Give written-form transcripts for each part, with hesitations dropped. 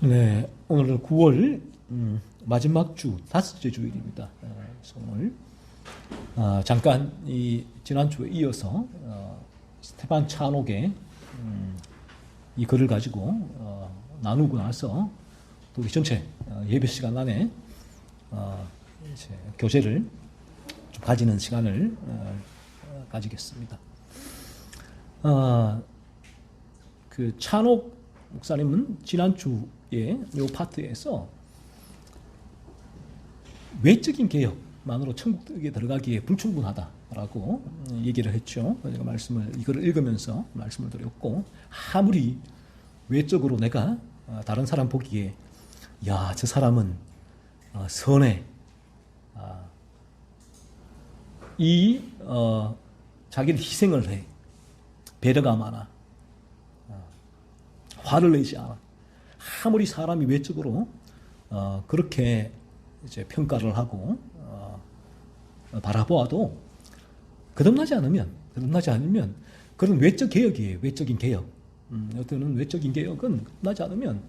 네, 오늘은 9월 마지막 주, 다섯째 주일입니다. 그래서 오늘 잠깐 이 지난주에 이어서 스테반 차녹의 이 글을 가지고 나누고 나서 또 우리 전체 예배 시간 안에 이제 교제를 좀 가지는 시간을 가지겠습니다. 그 차녹 목사님은 지난주에 이 파트에서 외적인 개혁만으로 천국에 들어가기에 불충분하다라고 얘기를 했죠. 제가 이거를 읽으면서 말씀을 드렸고, 아무리 외적으로 내가 다른 사람 보기에 야, 저 사람은 선해, 자기를 희생을 해, 배려가 많아, 화를 내지 않아. 아무리 사람이 외적으로 그렇게 이제 평가를 하고 바라보아도 거듭나지 않으면 그런 외적 개혁이에요. 외적인 개혁. 어떤 외적인 개혁은 거듭나지 않으면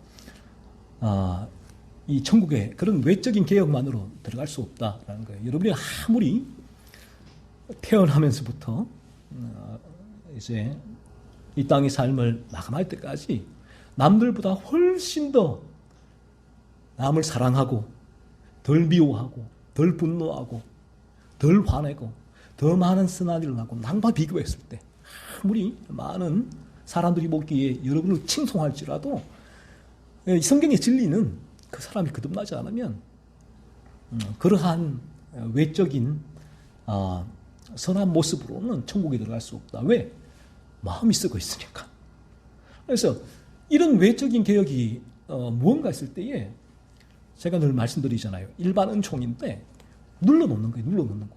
이 천국에 그런 외적인 개혁만으로 들어갈 수 없다라는 거예요. 여러분이 아무리 태어나면서부터 이제 이 땅의 삶을 마감할 때까지 남들보다 훨씬 더 남을 사랑하고 덜 미워하고 덜 분노하고 덜 화내고 더 많은 선한 일을 하고 남과 비교했을 때 아무리 많은 사람들이 보기에 여러분을 칭송할지라도 성경의 진리는 그 사람이 거듭나지 않으면 그러한 외적인 선한 모습으로는 천국에 들어갈 수 없다. 왜? 마음이 썩어 있으니까. 그래서 이런 외적인 개혁이 무언가 있을 때에 제가 늘 말씀드리잖아요. 일반 은총인데 눌러놓는 거예요.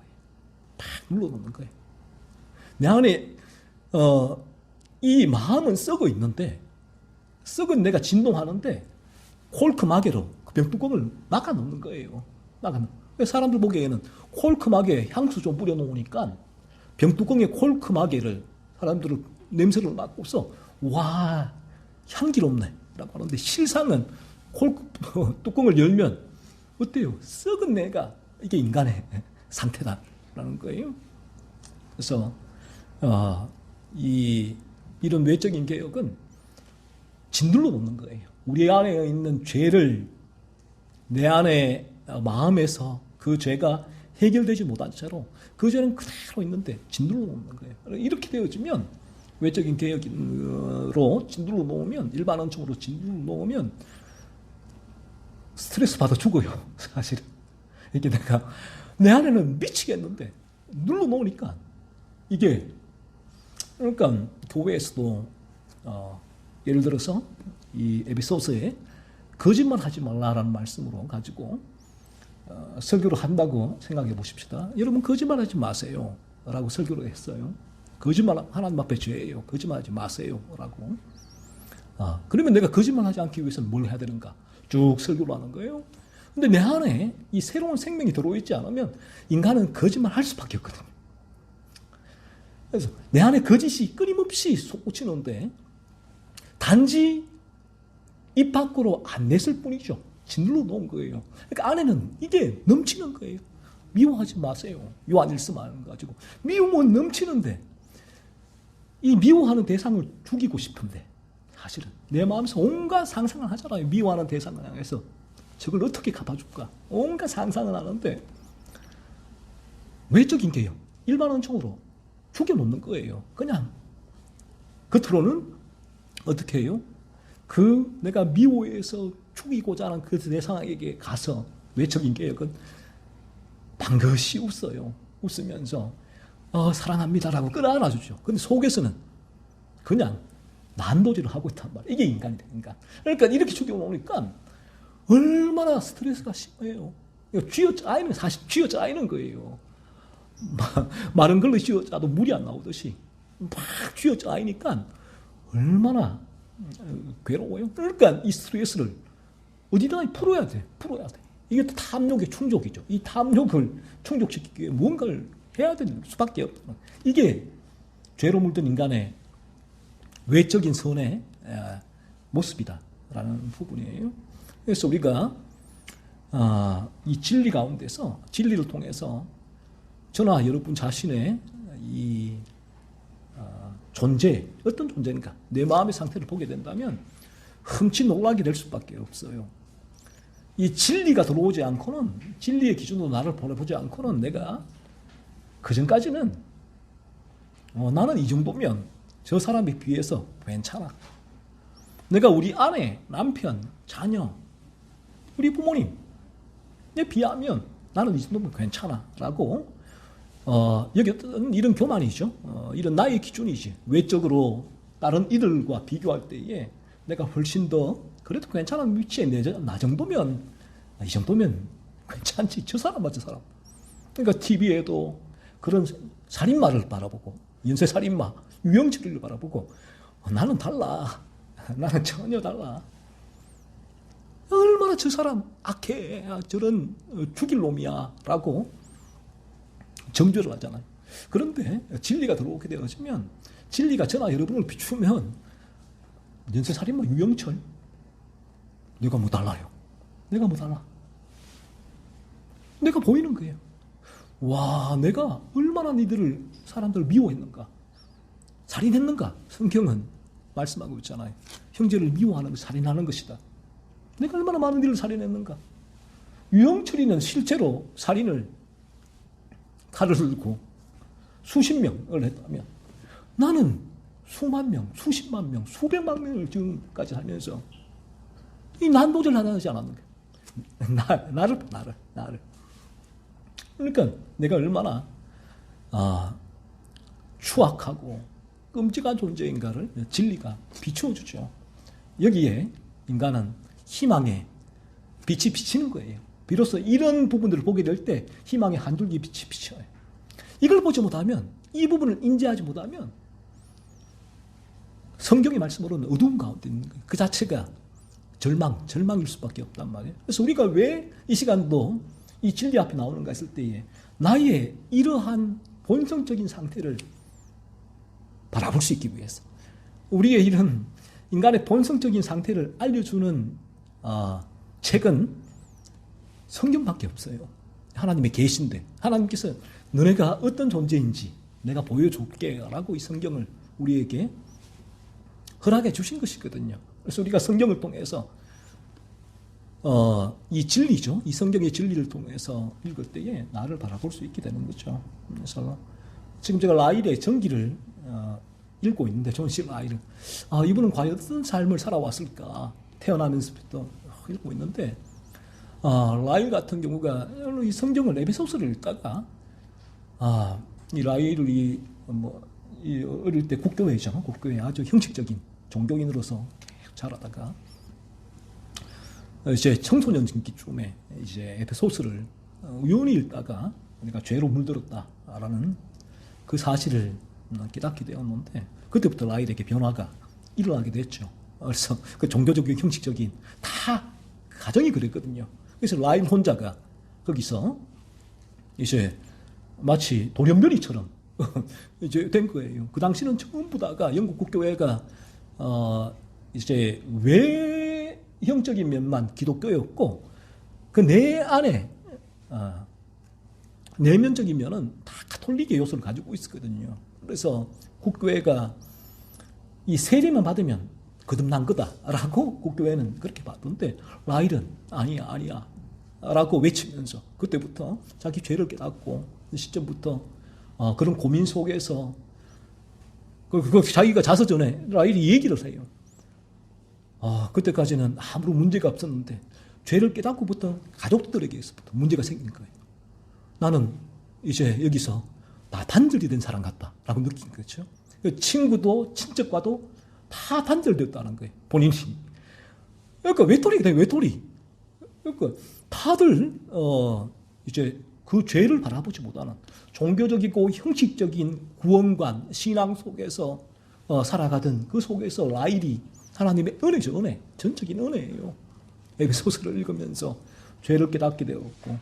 팍 눌러놓는 거예요. 내 안에 이 마음은 썩어 있는데 썩은 내가 진동하는데 콜크마개로 그 병뚜껑을 막아놓는 거예요. 사람들 보기에는 콜크마개 향수 좀 뿌려놓으니까 병뚜껑에 콜크마개를 사람들을 냄새를 맡고서 와 향기롭네 라고 하는데 실상은 뚜껑을 열면 어때요? 썩은 내가 이게 인간의 상태다라는 거예요. 그래서 이런 외적인 개혁은 짓눌러 놓는 거예요. 우리 안에 있는 죄를 내 안에 마음에서 그 죄가 해결되지 못한 채로 그 죄는 그대로 있는데 짓눌러 놓는 거예요. 이렇게 되어지면 외적인 개혁으로 짓눌러 놓으면 일반 은총으로 짓눌러 놓으면 스트레스 받아 죽어요. 사실은 이게 내가 내 안에는 미치겠는데 눌러 놓으니까 이게 그러니까 교회에서도 예를 들어서 이 에베소서에 거짓말 하지 말라라는 말씀으로 가지고 설교를 한다고 생각해 보십시다. 여러분 거짓말 하지 마세요 라고 설교를 했어요. 거짓말 하나님 앞에 죄예요. 거짓말하지 마세요라고. 그러면 내가 거짓말하지 않기 위해서는 뭘 해야 되는가? 쭉 설교를 하는 거예요. 근데 내 안에 이 새로운 생명이 들어있지 않으면 인간은 거짓말할 수밖에 없거든요. 그래서 내 안에 거짓이 끊임없이 솟구치는데 단지 입 밖으로 안 냈을 뿐이죠. 짓눌러 놓은 거예요. 그러니까 안에는 이게 넘치는 거예요. 미워하지 마세요. 요한 1서만 가지고 미움은 넘치는데 이 미워하는 대상을 죽이고 싶은데 사실은 내 마음에서 온갖 상상을 하잖아요. 미워하는 대상을 향해서 저걸 어떻게 갚아줄까? 온갖 상상을 하는데 외적인 개혁, 일반 은총으로 죽여놓는 거예요. 그냥 겉으로는 어떻게 해요? 그 내가 미워해서 죽이고자 하는 그 대상에게 가서 외적인 개혁은 반드시 웃어요. 웃으면서 사랑합니다라고 끌어안아주죠. 근데 속에서는 그냥 난도질을 하고 있단 말이에요. 이게 인간이 되니까. 그러니까 이렇게 죽여놓으니까 얼마나 스트레스가 심해요. 쥐어짜이는 사실 쥐어짜이는 거예요. 마른 걸로 쥐어짜도 물이 안 나오듯이 막 쥐어짜이니까 얼마나 괴로워요. 그러니까 이 스트레스를 어디다 풀어야 돼. 이게 탐욕의 충족이죠. 이 탐욕을 충족시키기 위해 무언가를 해야 되는 수밖에 없다. 이게 죄로 물든 인간의 외적인 선의 모습이다 있다라는 부분이에요. 그래서 우리가 이 진리 가운데서 진리를 통해서 저나 여러분 자신의 이 존재, 어떤 존재인가, 내 마음의 상태를 보게 된다면 흠칫 놀라게 될 수밖에 없어요. 이 진리가 들어오지 않고는, 진리의 기준으로 나를 보내보지 않고는 내가 그전까지는 나는 이 정도면 저 사람에 비해서 괜찮아. 내가 우리 아내, 남편, 자녀, 우리 부모님 에 비하면 나는 이 정도면 괜찮아 라고 여겼던 이런 교만이죠. 이런 나의 기준이지. 외적으로 다른 이들과 비교할 때에 내가 훨씬 더 그래도 괜찮은 위치에 나 정도면, 이 정도면 괜찮지. 저 사람 맞죠, 사람. 그러니까 TV에도 그런 살인마를 바라보고, 연쇄살인마, 유영철이를 바라보고 나는 달라. 나는 전혀 달라. 얼마나 저 사람 악해. 저런 죽일 놈이야 라고 정죄를 하잖아요. 그런데 진리가 들어오게 되어지면, 진리가 저나 여러분을 비추면 연쇄살인마 유영철, 내가 뭐 달라요. 내가 뭐 달라. 내가 보이는 거예요. 와, 내가 얼마나 니들을, 사람들을 미워했는가, 살인했는가. 성경은 말씀하고 있잖아요. 형제를 미워하는 것, 살인하는 것이다. 내가 얼마나 많은 일을 살인했는가. 유영철이는 실제로 살인을, 칼을 들고 수십 명을 했다면 나는 수만 명, 수십만 명, 수백만 명을 지금까지 하면서 이 난도질 하지 않았는가. 나를. 그러니까 내가 얼마나 추악하고 끔찍한 존재인가를 진리가 비추어주죠. 여기에 인간은 희망의 빛이 비치는 거예요. 비로소 이런 부분들을 보게 될 때 희망의 한 줄기 빛이 비쳐요. 이걸 보지 못하면, 이 부분을 인지하지 못하면 성경의 말씀으로는 어두운 가운데 있는 거예요. 그 자체가 절망일 수밖에 없단 말이에요. 그래서 우리가 왜 이 시간도 이 진리 앞에 나오는가 했을 때에 나의 이러한 본성적인 상태를 바라볼 수 있기 위해서, 우리의 이런 인간의 본성적인 상태를 알려주는 책은 성경밖에 없어요. 하나님의 계시인데, 하나님께서 너네가 어떤 존재인지 내가 보여줄게 라고 이 성경을 우리에게 허락해 주신 것이거든요. 그래서 우리가 성경을 통해서 이 진리죠. 이 성경의 진리를 통해서 읽을 때에 나를 바라볼 수 있게 되는 거죠. 그래서 지금 제가 라일의 전기를 읽고 있는데, 존 씨 라일을, 이분은 과연 어떤 삶을 살아왔을까, 태어나면서부터 읽고 있는데, 라일 같은 경우가 이 성경을, 에베소서를 읽다가 이 라일이 이 어릴 때 국교회죠. 국교회 아주 형식적인 종교인으로서 자라다가 이제 청소년 기쯤에 이제 에베소서를 우연히 읽다가 내가 죄로 물들었다라는 그 사실을 깨닫게 되었는데, 그때부터 라일에게 변화가 일어나게 됐죠. 그래서 그 종교적인 형식적인 다 가정이 그랬거든요. 그래서 라일 혼자가 거기서 이제 마치 돌연변이처럼 이제 된 거예요. 그 당시는 전부 다가 영국 국교회가 이제 외형적인 면만 기독교였고, 그 내 안에 내면적인 면은 다 가톨릭의 요소를 가지고 있었거든요. 그래서 국교회가 이 세례만 받으면 거듭난 거다라고 국교회는 그렇게 봤던데, 라일은 아니야 라고 외치면서 그때부터 자기 죄를 깨닫고, 그 시점부터 그런 고민 속에서 자기가 자서 전에 라일이 얘기를 해요. 그때까지는 아무런 문제가 없었는데 죄를 깨닫고부터 가족들에게서부터 문제가 생긴 거예요. 나는 이제 여기서 다 단절이 된 사람 같다라고 느낀 거죠. 친구도 친척과도 다 단절됐다는 거예요. 본인이. 그러니까 외톨이가 돼요. 외톨이. 그러니까 다들 이제 그 죄를 바라보지 못하는 종교적이고 형식적인 구원관, 신앙 속에서 살아가던 그 속에서 라일이 하나님의 은혜죠. 은혜. 전적인 은혜예요. 에베소서를 읽으면서 죄를 깨닫게 되었고,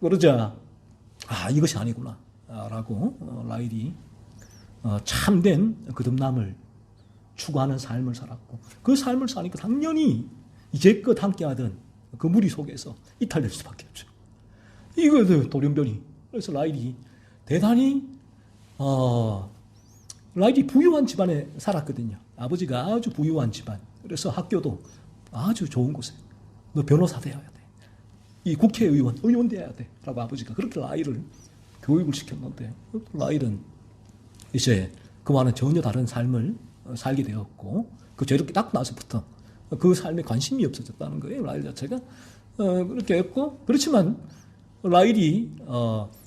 그러자 이것이 아니구나 라고 라일이 참된 거듭남을 추구하는 삶을 살았고 그 삶을 사니까 당연히 이제껏 함께하던 그 무리 속에서 이탈될 수밖에 없죠. 이거 돌연변이. 그래서 라일이 대단히 라일이 부유한 집안에 살았거든요. 아버지가 아주 부유한 집안. 그래서 학교도 아주 좋은 곳에 너 변호사 되어야 돼. 이 의원 되어야 돼. 라고 아버지가 그렇게 라일을 교육을 시켰는데 라일은 이제 그와는 전혀 다른 삶을 살게 되었고 그 죄를 깨닫고 나서부터 그 삶에 관심이 없어졌다는 거예요. 라일 자체가 그렇게 했고 그렇지만 라일이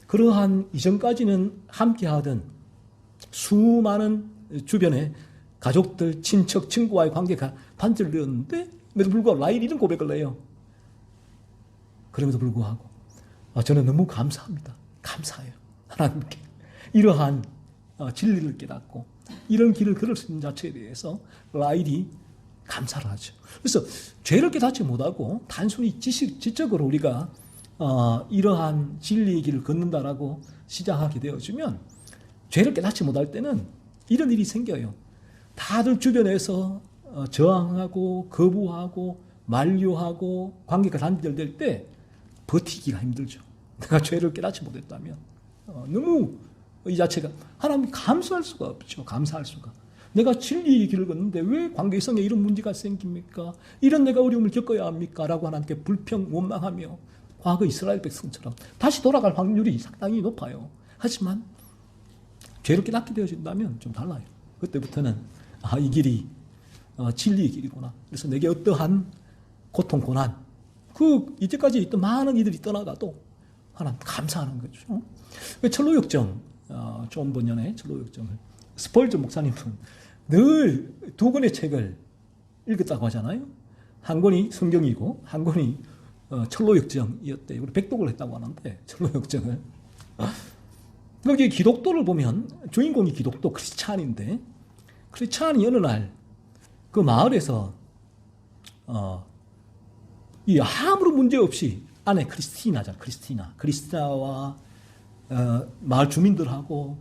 그러한 이전까지는 함께하던 수많은 주변의 가족들, 친척, 친구와의 관계가 단절되었는데 그럼에도 불구하고 라일이 이런 고백을 해요. 그럼에도 불구하고 저는 너무 감사합니다. 감사해요. 하나님께 이러한 진리를 깨닫고 이런 길을 걸을 수 있는 자체에 대해서 라일이 감사를 하죠. 그래서 죄를 깨닫지 못하고 단순히 지적으로 우리가 이러한 진리의 길을 걷는다라고 시작하게 되어지면 죄를 깨닫지 못할 때는 이런 일이 생겨요. 다들 주변에서 저항하고 거부하고 만류하고 관계가 단절될 때 버티기가 힘들죠. 내가 죄를 깨닫지 못했다면 너무 이 자체가 하나님 감수할 수가 없죠. 감사할 수가. 내가 진리의 길을 걷는데 왜 관계성에 이런 문제가 생깁니까? 이런 내가 어려움을 겪어야 합니까? 라고 하나님께 불평, 원망하며 과거 이스라엘 백성처럼 다시 돌아갈 확률이 상당히 높아요. 하지만 죄를 깨닫게 되어진다면 좀 달라요. 그때부터는 이 길이 진리의 길이구나. 그래서 내게 어떠한 고통, 고난 이때까지 있던 많은 이들이 떠나가도 하나님 감사하는 거죠. 철로역정 존 번연의 철로역정을 스펄전 목사님은 늘 두 권의 책을 읽었다고 하잖아요. 한 권이 성경이고 한 권이 철로역정이었대요. 백독을 했다고 하는데 철로역정을 거기 기독도를 보면 주인공이 기독도 크리스찬인데 크리스찬이 어느 날 그 마을에서 이 아무런 문제 없이 아내 크리스티나와 마을 주민들하고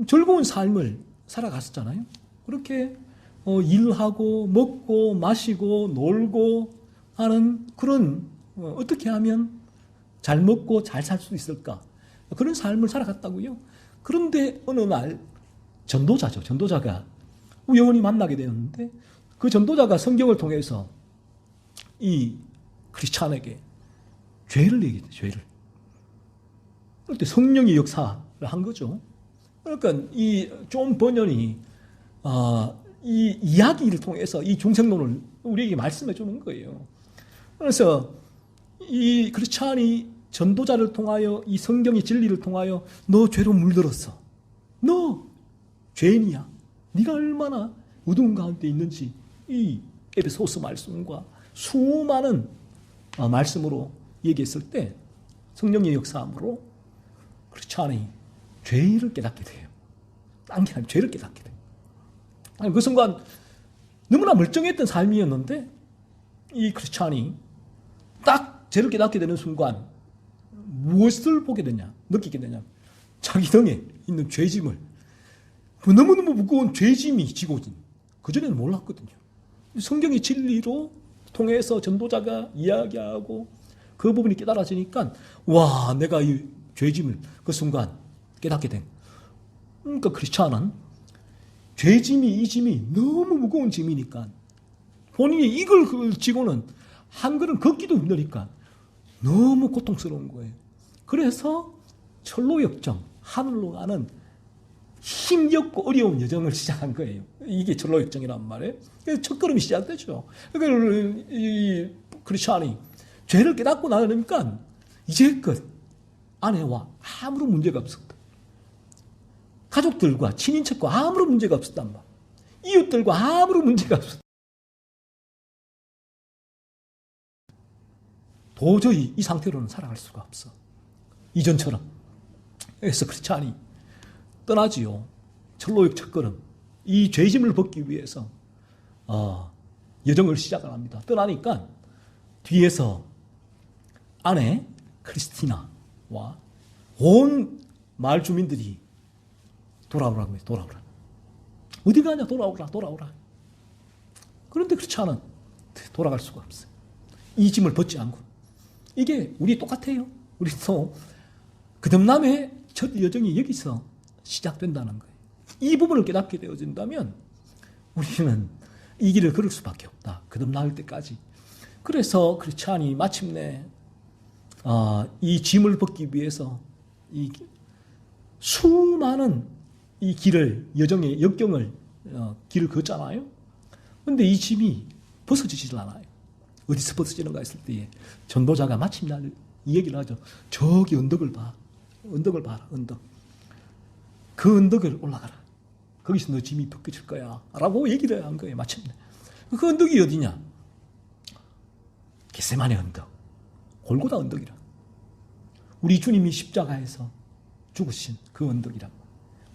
즐거운 삶을 살아갔었잖아요. 그렇게 일하고 먹고 마시고 놀고 하는 그런 어떻게 하면 잘 먹고 잘 살 수 있을까 그런 삶을 살아갔다고요. 그런데 어느 날 전도자가 우연히 만나게 되었는데 그 전도자가 성경을 통해서 이 크리스찬에게 죄를 얘기해요. 죄를. 그럴 때 성령의 역사를 한 거죠. 그러니까 이 존 번연이 이 이야기를 통해서 이 중생론을 우리에게 말씀해 주는 거예요. 그래서 이 크리스찬이 전도자를 통하여 이 성경의 진리를 통하여 너 죄로 물들었어. 너 죄인이야. 네가 얼마나 어두운 가운데 있는지 이 에베소서 말씀과 수많은 말씀으로 얘기했을 때 성령의 역사함으로 크리스찬이 죄를 깨닫게 돼요. 딴 게 아니라 죄를 깨닫게 돼요. 그 순간 너무나 멀쩡했던 삶이었는데 이 크리스찬이 딱 죄를 깨닫게 되는 순간 무엇을 보게 되냐, 느끼게 되냐. 자기 등에 있는 죄짐을 너무너무 무거운 죄짐이 지고 있는 그전에는 몰랐거든요. 성경의 진리로 통해서 전도자가 이야기하고 그 부분이 깨달아지니까 와 내가 이 죄짐을 그 순간 깨닫게 된 그러니까 크리스찬은 이 짐이 너무 무거운 짐이니까 본인이 이걸 지고는 한 걸음 걷기도 힘드니까 너무 고통스러운 거예요. 그래서 철로역정 하늘로 가는 힘겹고 어려운 여정을 시작한 거예요. 이게 철로역정이란 말이에요. 그래서 첫 걸음이 시작되죠. 그러니까 이 크리스찬이 죄를 깨닫고 나니까 이제껏 아내와 아무런 문제가 없었다. 가족들과 친인척과 아무런 문제가 없었단 말. 이웃들과 아무런 문제가 없었다. 도저히 이 상태로는 살아갈 수가 없어. 이전처럼. 그래서 크리스찬이 떠나지요. 철로역 첫걸음. 이 죄짐을 벗기 위해서 여정을 시작을 합니다. 떠나니까 뒤에서 아내 크리스티나와 온 마을 주민들이 돌아오라고 해요. 어디 가냐? 돌아오라, 돌아오라. 그런데 그렇지 않은 돌아갈 수가 없어요. 이 짐을 벗지 않고. 이게 우리 똑같아요. 우리도 거듭남의 첫 여정이 여기서 시작된다는 거예요. 이 부분을 깨닫게 되어진다면 우리는 이 길을 걸을 수밖에 없다. 거듭날 때까지. 그래서 크리스찬이 마침내 이 짐을 벗기 위해서 이 수많은 이 길을, 여정의 역경을 길을 걷잖아요. 그런데 이 짐이 벗어지질 않아요. 어디서 벗어지는가 했을 때에 전도자가 마침내 이 얘기를 하죠. 저기 언덕을 봐. 언덕을 봐라. 언덕. 그 언덕을 올라가라. 거기서 너 짐이 벗겨질 거야. 라고 얘기를 한 거예요. 마침내. 그 언덕이 어디냐? 겟세마네 언덕. 골고다 언덕이라. 우리 주님이 십자가에서 죽으신 그 언덕이라고.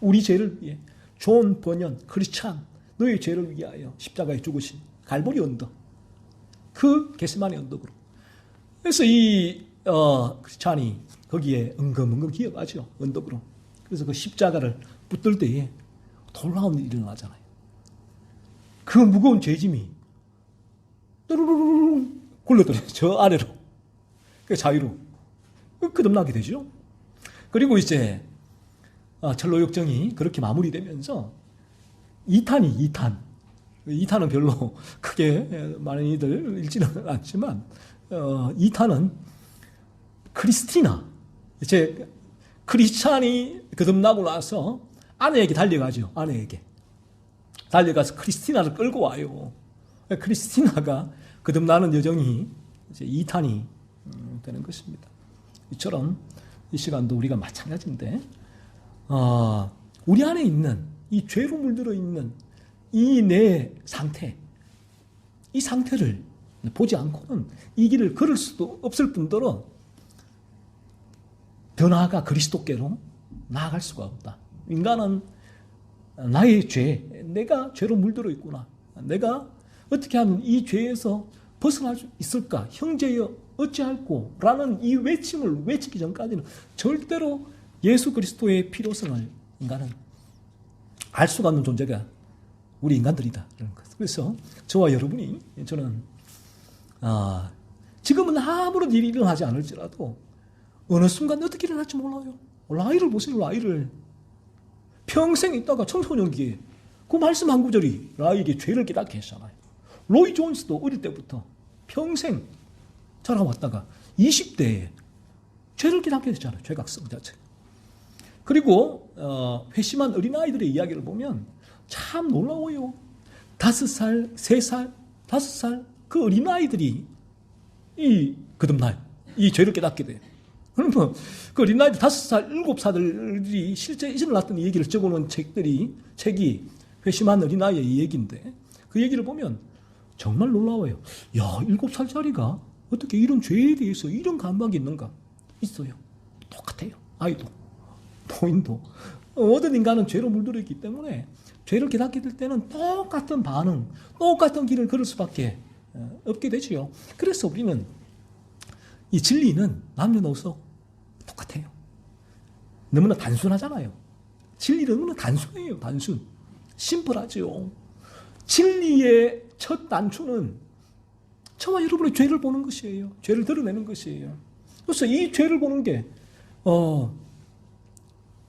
우리 죄를 위해 존 번연 크리스찬 너의 죄를 위하여 십자가에 죽으신 갈보리 언덕. 그 겟세마네 언덕으로. 그래서 이 크리스찬이 거기에 엉금엉금 기어가죠. 언덕으로. 그래서 그 십자가를 붙들 때에 놀라운 일이 일어나잖아요. 그 무거운 죄짐이 뚜루루루 굴러들어요. 저 아래로. 그 자유로. 거듭나게 되죠. 그리고 이제 철로 역정이 그렇게 마무리되면서 2탄은 별로 크게 많은 이들 읽지는 않지만 2탄은 크리스티나 이제 크리스찬이 거듭나고 나서 아내에게 달려가죠. 아내에게 달려가서 크리스티나를 끌고 와요. 크리스티나가 거듭나는 여정이 이제 2탄이 되는 것입니다. 이처럼 이 시간도 우리가 마찬가지인데 우리 안에 있는 이 죄로 물들어 있는 이 내 상태, 이 상태를 보지 않고는 이 길을 걸을 수도 없을 뿐더러 더 나아가 그리스도께로 나아갈 수가 없다. 인간은 나의 죄, 내가 죄로 물들어 있구나. 내가 어떻게 하면 이 죄에서 벗어날 수 있을까? 형제여 어찌할꼬? 라는 이 외침을 외치기 전까지는 절대로 예수 그리스도의 필요성을 인간은 알 수가 없는 존재가 우리 인간들이다. 그래서 저와 여러분이 저는 지금은 아무런 일이 일어나지 않을지라도 어느 순간 어떻게 일어날지 몰라요. 라이를 보세요. 라이를. 평생 있다가 청소년기에 그 말씀 한 구절이 라이에게 죄를 깨닫게 했잖아요. 로이 존스도 어릴 때부터 평생 자라왔다가 20대에 죄를 깨닫게 됐잖아요. 죄각성 자체. 그리고 회심한 어린아이들의 이야기를 보면 참 놀라워요. 5살, 3살, 5살 그 어린아이들이 이 거듭나요. 이 죄를 깨닫게 돼요. 그러면 그 어린아이들 5살, 7살들이 실제 일어났던 이 얘기를 적어놓은 책이 회심한 어린아이의 이 얘기인데 그 얘기를 보면 정말 놀라워요. 야, 7살짜리가 어떻게 이런 죄에 대해서 이런 감각이 있는가? 있어요. 똑같아요. 아이도, 노인도. 모든 인간은 죄로 물들어 있기 때문에 죄를 깨닫게 될 때는 똑같은 반응, 똑같은 길을 걸을 수밖에 없게 되지요. 그래서 우리는 이 진리는 남녀노소 똑같아요. 너무나 단순하잖아요. 진리는 너무나 단순해요. 단순. 심플하죠. 진리의 첫 단추는 저와 여러분의 죄를 보는 것이에요. 죄를 드러내는 것이에요. 그래서 이 죄를 보는 게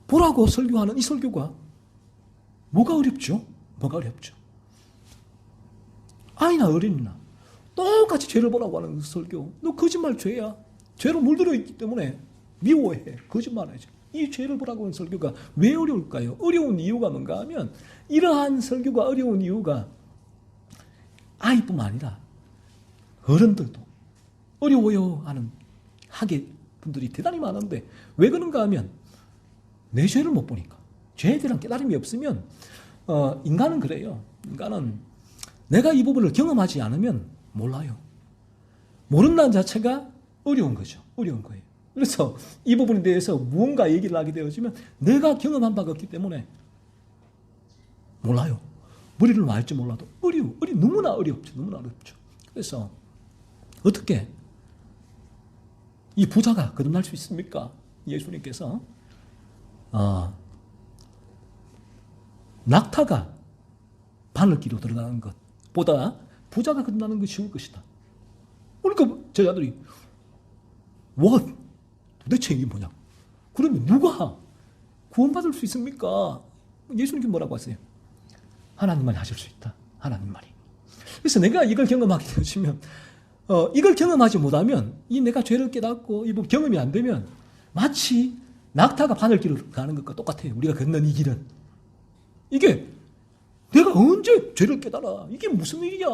보라고 설교하는 이 설교가 뭐가 어렵죠? 뭐가 어렵죠? 아이나 어린이나 똑같이 죄를 보라고 하는 그 설교. 너 거짓말 죄야. 죄로 물들어 있기 때문에 미워해. 거짓말하지. 이 죄를 보라고 하는 설교가 왜 어려울까요? 어려운 이유가 뭔가 하면 이러한 설교가 어려운 이유가 아이뿐만 아니라 어른들도 어려워요 하는 학예 분들이 대단히 많은데 왜 그런가 하면 내 죄를 못 보니까 죄에 대한 깨달음이 없으면 인간은 그래요. 인간은 내가 이 부분을 경험하지 않으면 몰라요. 모른다는 자체가 어려운 거죠. 어려운 거예요. 그래서 이 부분에 대해서 무언가 얘기를 하게 되어지면 내가 경험한 바가 없기 때문에 몰라요. 머리를 맑지 몰라도 너무나 어렵죠. 너무나 어렵죠. 그래서 어떻게 이 부자가 거듭날 수 있습니까? 예수님께서 낙타가 바늘기로 들어가는 것보다 부자가 거듭나는 것이 쉬울 것이다. 그러니까 제자들이 와 도대체 이게 뭐냐? 그러면 누가 구원받을 수 있습니까? 예수님께 뭐라고 하세요? 하나님만이 하실 수 있다. 하나님만이. 그래서 내가 이걸 경험하게 되시면 이걸 경험하지 못하면 이 내가 죄를 깨닫고 이 경험이 안 되면 마치 낙타가 바늘길을 가는 것과 똑같아요. 우리가 걷는 이 길은. 이게 내가 언제 죄를 깨달아? 이게 무슨 일이야?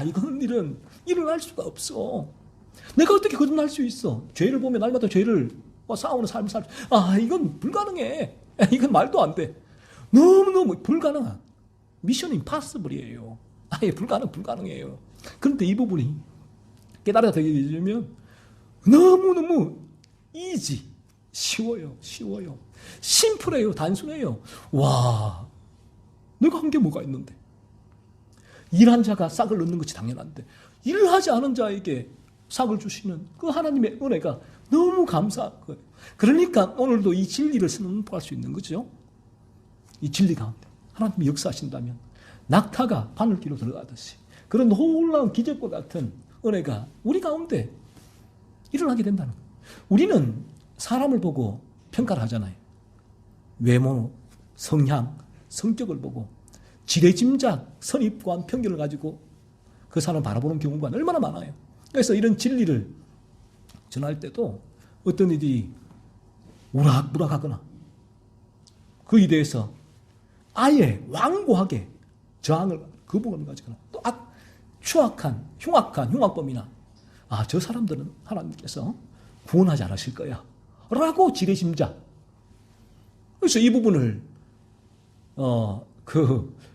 이건 일은 일어날 수가 없어. 내가 어떻게 거듭날 수 있어? 죄를 보면 날마다 죄를 싸우는 삶을 이건 불가능해. 이건 말도 안 돼. 너무너무 불가능한 미션 임파서블이에요. 불가능해요. 그런데 이 부분이 깨달아 되게 되면 너무너무 쉬워요. 심플해요. 단순해요. 와, 내가 한 게 뭐가 있는데. 일한 자가 싹을 넣는 것이 당연한데 일을 하지 않은 자에게 싹을 주시는 그 하나님의 은혜가 너무 감사한 거예요. 그러니까 오늘도 이 진리를 선포할 수 있는 거죠. 이 진리 가운데 하나님이 역사하신다면 낙타가 바늘기로 들어가듯이 그런 놀라운 기적과 같은 은혜가 우리 가운데 일어나게 된다는 거예요. 우리는 사람을 보고 평가를 하잖아요. 외모, 성향, 성격을 보고 지레짐작, 선입관, 편견을 가지고 그 사람을 바라보는 경우가 얼마나 많아요. 그래서 이런 진리를 전할 때도 어떤 일이 우락부락하거나 그에 대해서 아예 완고하게 저항을 거부감을 가지거나 또 추악한 흉악범이나 저 사람들은 하나님께서 구원하지 않으실 거야 라고 지레짐작. 그래서 이 부분을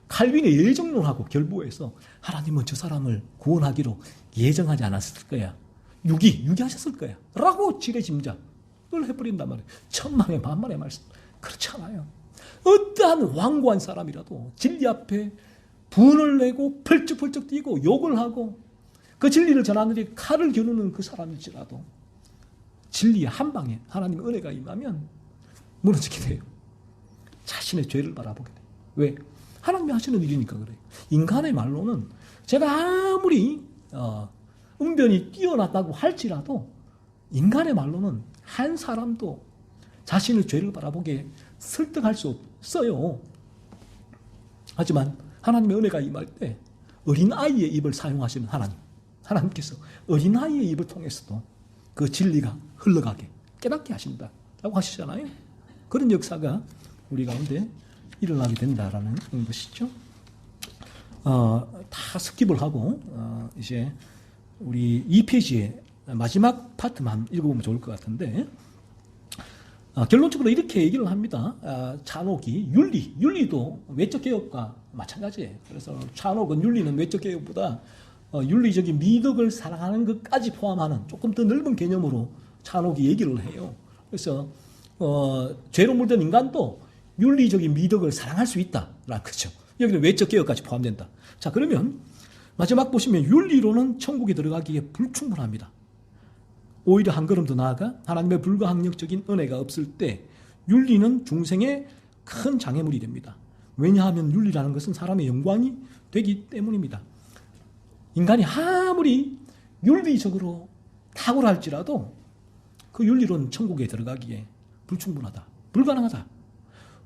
칼빈의 예정론하고 결부해서 하나님은 저 사람을 구원하기로 예정하지 않았을 거야. 유기하셨을 거야. 라고 지레짐작을 해버린단 말이에요. 천만의 만만의 말씀. 그렇지 않아요. 어떠한 완고한 사람이라도 진리 앞에 분을 내고 펄쩍펄쩍 뛰고 욕을 하고 그 진리를 전하는데 칼을 겨누는 그 사람일지라도 진리의 한 방에 하나님의 은혜가 임하면 무너지게 돼요. 자신의 죄를 바라보게 돼요. 왜? 하나님이 하시는 일이니까 그래요. 인간의 말로는 제가 아무리 은변이 뛰어났다고 할지라도 인간의 말로는 한 사람도 자신의 죄를 바라보게 설득할 수 없어요. 하지만 하나님의 은혜가 임할 때 어린아이의 입을 사용하시는 하나님께서 어린아이의 입을 통해서도 그 진리가 흘러가게 깨닫게 하신다라고 하시잖아요. 그런 역사가 우리 가운데 일어나게 된다라는 것이죠. 다 스킵을 하고 이제 우리 2페이지의 마지막 파트만 읽어보면 좋을 것 같은데 결론적으로 이렇게 얘기를 합니다. 찬옥이 윤리도 외적 개혁과 마찬가지예요. 그래서 찬옥은 윤리는 외적 개혁보다 윤리적인 미덕을 사랑하는 것까지 포함하는 조금 더 넓은 개념으로 찬옥이 얘기를 해요. 그래서 죄로 물든 인간도 윤리적인 미덕을 사랑할 수 있다라는 거죠. 여기는 외적 개혁까지 포함된다. 자, 그러면 마지막 보시면 윤리로는 천국에 들어가기에 불충분합니다. 오히려 한 걸음 더 나아가 하나님의 불가항력적인 은혜가 없을 때 윤리는 중생의 큰 장애물이 됩니다. 왜냐하면 윤리라는 것은 사람의 영광이 되기 때문입니다. 인간이 아무리 윤리적으로 탁월할지라도 그 윤리로는 천국에 들어가기에 불충분하다. 불가능하다.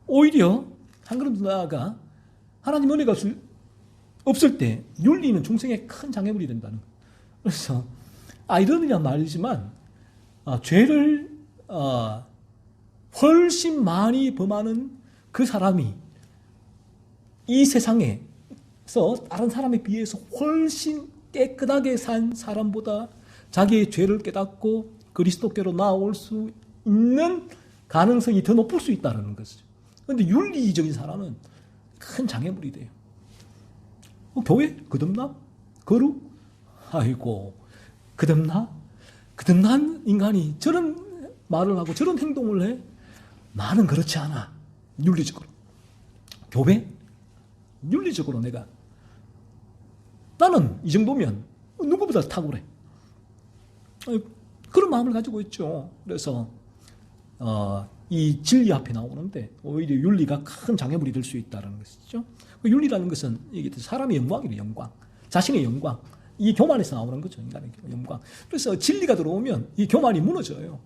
오히려 한 걸음 더 나아가 하나님 은혜가 없을 때 윤리는 중생의 큰 장애물이 된다는 거예요. 그래서 아이러니한 말이지만 죄를 훨씬 많이 범하는 그 사람이 이 세상에서 다른 사람에 비해서 훨씬 깨끗하게 산 사람보다 자기의 죄를 깨닫고 그리스도께로 나아올 수 있는 가능성이 더 높을 수 있다는 것이죠. 그런데 윤리적인 사람은 큰 장애물이 돼요. 교회? 거듭나? 거룩? 아이고, 거듭난 인간이 저런 말을 하고 저런 행동을 해? 나는 그렇지 않아. 윤리적으로. 교회? 윤리적으로 나는 이 정도면 누구보다 탁월해. 그런 마음을 가지고 있죠. 그래서 이 진리 앞에 나오는데 오히려 윤리가 큰 장애물이 될 수 있다는 것이죠. 그 윤리라는 것은 이게 사람의 영광이래요. 영광. 자신의 영광. 이 교만에서 나오는 거죠. 인간의 영광. 그래서 진리가 들어오면 이 교만이 무너져요.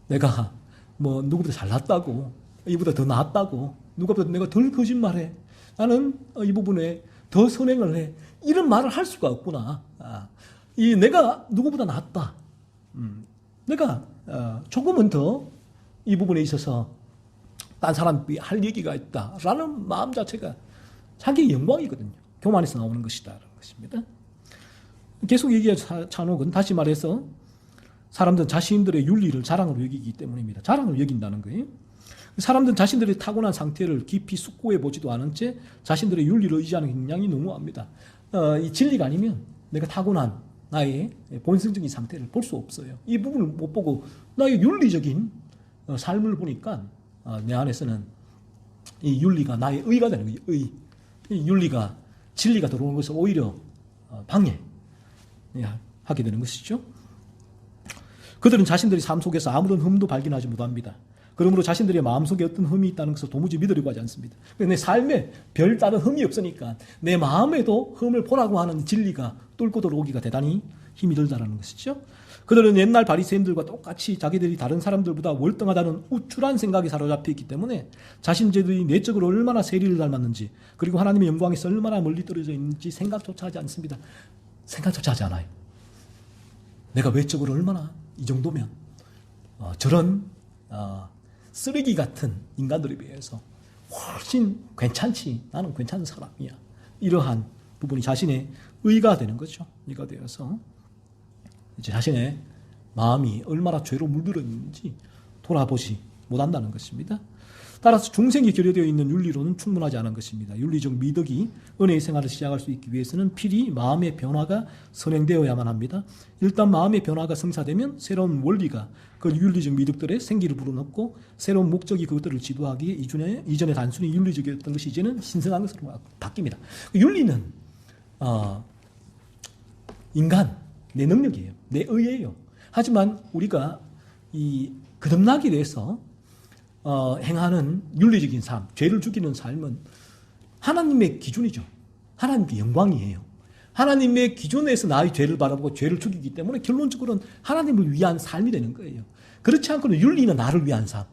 내가 뭐 누구보다 잘났다고, 이보다 더 낫다고, 누구보다 내가 덜 거짓말해, 나는 이 부분에 더 선행을 해, 이런 말을 할 수가 없구나. 내가 누구보다 낫다. 내가 조금은 더 이 부분에 있어서 딴 사람이 할 얘기가 있다라는 마음 자체가 자기의 영광이거든요. 교만에서 나오는 것이다라는 것입니다. 계속 얘기한 찬옥은 다시 말해서 사람들은 자신들의 윤리를 자랑으로 여기기 때문입니다. 자랑으로 여긴다는 거예요. 사람들은 자신들의 타고난 상태를 깊이 숙고해 보지도 않은 채 자신들의 윤리를 의지하는 경향이 너무합니다. 이 진리가 아니면 내가 타고난 나의 본성적인 상태를 볼 수 없어요. 이 부분을 못 보고 나의 윤리적인 삶을 보니까 내 안에서는 이 윤리가 나의 의가 되는 거예요. 의. 이 윤리가, 진리가 들어오는 것을 오히려 방해하게 되는 것이죠. 그들은 자신들의 삶 속에서 아무런 흠도 발견하지 못합니다. 그러므로 자신들의 마음속에 어떤 흠이 있다는 것을 도무지 믿으려고 하지 않습니다. 내 삶에 별다른 흠이 없으니까 내 마음에도 흠을 보라고 하는 진리가 뚫고 들어오기가 대단히 힘이 들다라는 것이죠. 그들은 옛날 바리새인들과 똑같이 자기들이 다른 사람들보다 월등하다는 우쭐한 생각에 사로잡혀 있기 때문에 자신들이 내적으로 얼마나 세리를 닮았는지, 그리고 하나님의 영광에서 얼마나 멀리 떨어져 있는지 생각조차 하지 않습니다. 생각조차 하지 않아요. 내가 외적으로 얼마나 이 정도면 저런 쓰레기 같은 인간들에 비해서 훨씬 괜찮지, 나는 괜찮은 사람이야, 이러한 부분이 자신의 의가 되는 거죠. 의가 되어서 이제 자신의 마음이 얼마나 죄로 물들어 있는지 돌아보지 못한다는 것입니다. 따라서 중생이 결여되어 있는 윤리로는 충분하지 않은 것입니다. 윤리적 미덕이 은혜의 생활을 시작할 수 있기 위해서는 필히 마음의 변화가 선행되어야만 합니다. 일단 마음의 변화가 성사되면 새로운 원리가 그 윤리적 미덕들의 생기를 불어넣고 새로운 목적이 그것들을 지도하기에 이전에 단순히 윤리적이었던 것이 이제는 신성한 것으로 바뀝니다. 윤리는 인간, 내 능력이에요. 내 의예요. 하지만 우리가 이 거듭나기 위해서 행하는 윤리적인 삶, 죄를 죽이는 삶은 하나님의 기준이죠. 하나님의 영광이에요. 하나님의 기준에서 나의 죄를 바라보고 죄를 죽이기 때문에 결론적으로는 하나님을 위한 삶이 되는 거예요. 그렇지 않고는 윤리는 나를 위한 삶,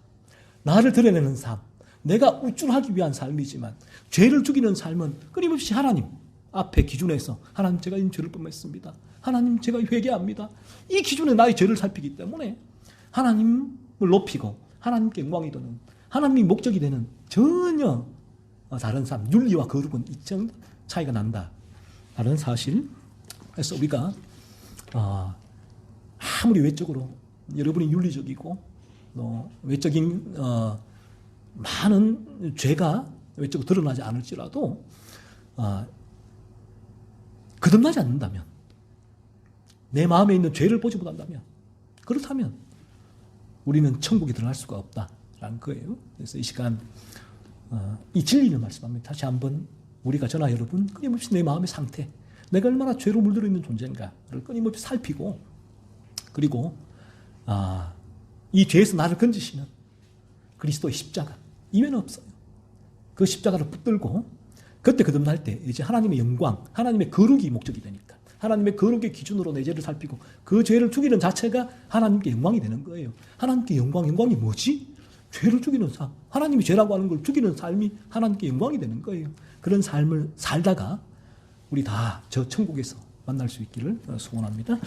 나를 드러내는 삶, 내가 우쭐하기 위한 삶이지만 죄를 죽이는 삶은 끊임없이 하나님 앞에 기준에서 하나님, 제가 이 죄를 범했습니다. 하나님, 제가 회개합니다. 이 기준에 나의 죄를 살피기 때문에 하나님을 높이고 하나님께 영광이 되는, 하나님이 목적이 되는 전혀 다른 삶, 윤리와 거룩은 이점 차이가 난다라는 사실. 그래서 우리가 아무리 외적으로 여러분이 윤리적이고 외적인 많은 죄가 외적으로 드러나지 않을지라도 거듭나지 않는다면, 내 마음에 있는 죄를 보지 못한다면, 그렇다면 우리는 천국에 들어갈 수가 없다라는 거예요. 그래서 이 시간 이 진리를 말씀합니다. 다시 한번 우리가 저나 여러분 끊임없이 내 마음의 상태, 내가 얼마나 죄로 물들어 있는 존재인가를 끊임없이 살피고, 그리고 이 죄에서 나를 건지시는 그리스도의 십자가 이외는 없어요. 그 십자가를 붙들고 그때 거듭날 때 이제 하나님의 영광, 하나님의 거룩이 목적이 되니까 하나님의 거룩의 기준으로 내 죄를 살피고 그 죄를 죽이는 자체가 하나님께 영광이 되는 거예요. 하나님께 영광이 뭐지? 죄를 죽이는 삶, 하나님이 죄라고 하는 걸 죽이는 삶이 하나님께 영광이 되는 거예요. 그런 삶을 살다가 우리 다 저 천국에서 만날 수 있기를 소원합니다.